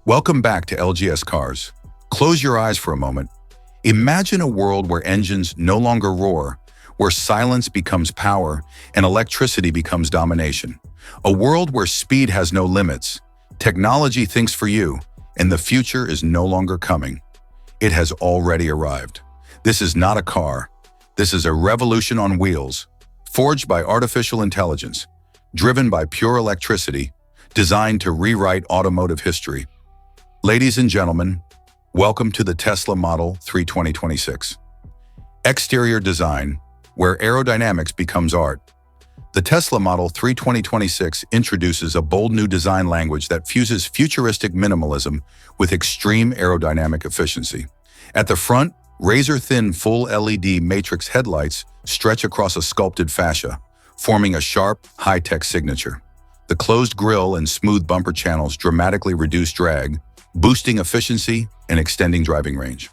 Welcome back to LGS Cars. Close your eyes for a moment. Imagine a world where engines no longer roar, where silence becomes power and electricity becomes domination. A world where speed has no limits, technology thinks for you, and the future is no longer coming. It has already arrived. This is not a car. This is a revolution on wheels, forged by artificial intelligence, driven by pure electricity, designed to rewrite automotive history. Ladies and gentlemen, welcome to the Tesla Model 3 2026. Exterior design, where aerodynamics becomes art. The Tesla Model 3 2026 introduces a bold new design language that fuses futuristic minimalism with extreme aerodynamic efficiency. At the front, razor-thin full LED matrix headlights stretch across a sculpted fascia, forming a sharp, high-tech signature. The closed grille and smooth bumper channels dramatically reduce drag, boosting efficiency and extending driving range.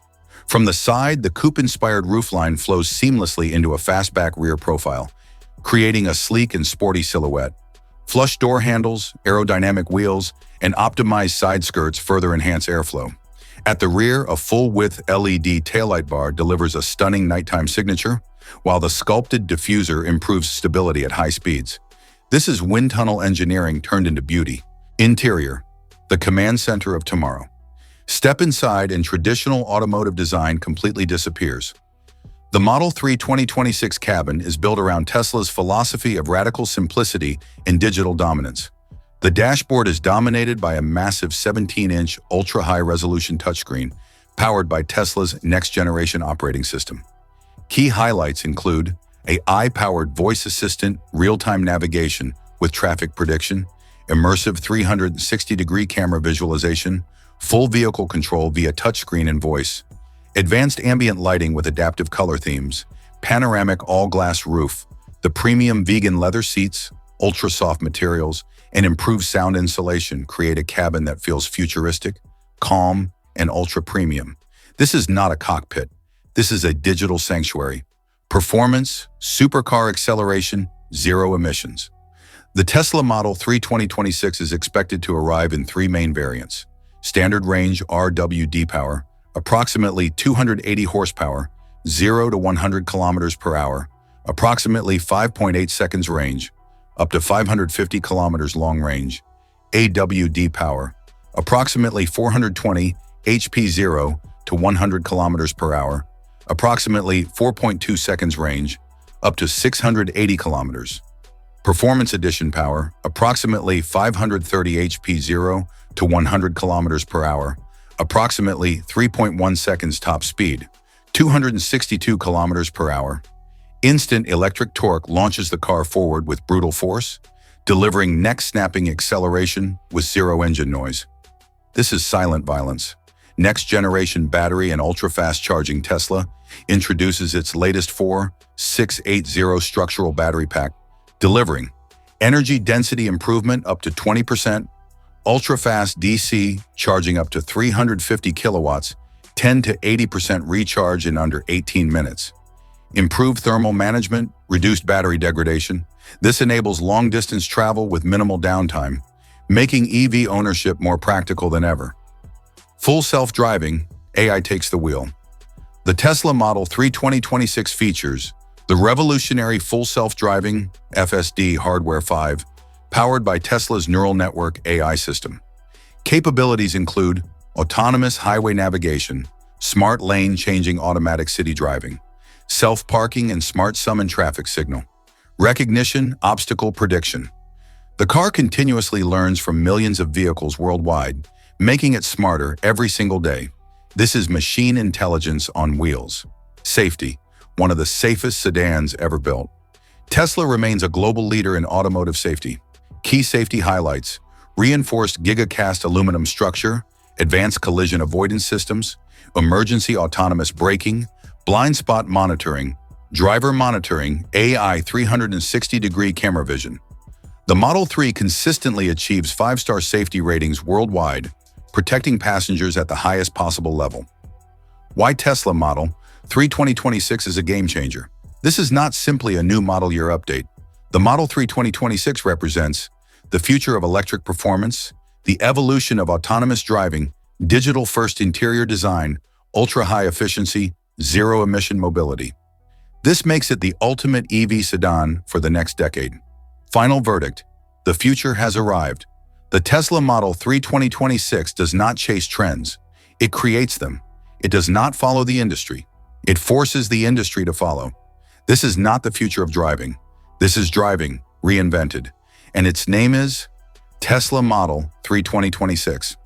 From the side, the coupe-inspired roofline flows seamlessly into a fastback rear profile, creating a sleek and sporty silhouette. Flush door handles, aerodynamic wheels, and optimized side skirts further enhance airflow. At the rear, a full-width LED taillight bar delivers a stunning nighttime signature, while the sculpted diffuser improves stability at high speeds. This is wind tunnel engineering turned into beauty. Interior, the command center of tomorrow. Step inside and traditional automotive design completely disappears. The Model 3 2026 cabin is built around Tesla's philosophy of radical simplicity and digital dominance. The dashboard is dominated by a massive 17-inch ultra-high-resolution touchscreen powered by Tesla's next-generation operating system. Key highlights include an AI-powered voice assistant real-time navigation with traffic prediction, immersive 360-degree camera visualization, full vehicle control via touchscreen and voice, advanced ambient lighting with adaptive color themes, panoramic all-glass roof, the premium vegan leather seats, ultra-soft materials, and improved sound insulation create a cabin that feels futuristic, calm, and ultra-premium. This is not a cockpit. This is a digital sanctuary. Performance, supercar acceleration, zero emissions. The Tesla Model 3 2026 is expected to arrive in three main variants. Standard range RWD power, approximately 280 horsepower, 0 to 100 kilometers per hour, approximately 5.8 seconds range, up to 550 kilometers long range. AWD power, approximately 420 HP 0 to 100 kilometers per hour, approximately 4.2 seconds range, up to 680 kilometers. Performance Edition power, approximately 530 HP 0 to 100 kilometers per hour, approximately 3.1 seconds top speed, 262 kilometers per hour. Instant electric torque launches the car forward with brutal force, delivering neck-snapping acceleration with zero engine noise. This is silent violence. Next-generation battery and ultra-fast charging Tesla introduces its latest 4680 structural battery pack, delivering energy density improvement up to 20%, ultra-fast DC charging up to 350 kilowatts, 10 to 80% recharge in under 18 minutes. Improved thermal management, reduced battery degradation. This enables long-distance travel with minimal downtime, making EV ownership more practical than ever. Full self-driving, AI takes the wheel. The Tesla Model 3 2026 features the revolutionary full self-driving FSD Hardware 5, powered by Tesla's neural network AI system. Capabilities include autonomous highway navigation, smart lane-changing automatic city driving, self-parking and smart summon traffic signal, recognition, obstacle prediction. The car continuously learns from millions of vehicles worldwide, making it smarter every single day. This is machine intelligence on wheels. Safety, one of the safest sedans ever built. Tesla remains a global leader in automotive safety. Key safety highlights: reinforced gigacast aluminum structure, advanced collision avoidance systems, emergency autonomous braking, blind spot monitoring, driver monitoring, AI 360-degree camera vision. The Model 3 consistently achieves 5-star safety ratings worldwide, protecting passengers at the highest possible level. Why Tesla Model 3 2026 is a game changer? This is not simply a new model year update. The Model 3 2026 represents the future of electric performance, The evolution of autonomous driving, digital-first interior design, ultra-high efficiency, zero-emission mobility. This makes it the ultimate EV sedan for the next decade. Final verdict: the future has arrived. The Tesla Model 3 2026 does not chase trends. It creates them. It does not follow the industry. It forces the industry to follow. This is not the future of driving. This is driving reinvented. And its name is Tesla Model 3 2026.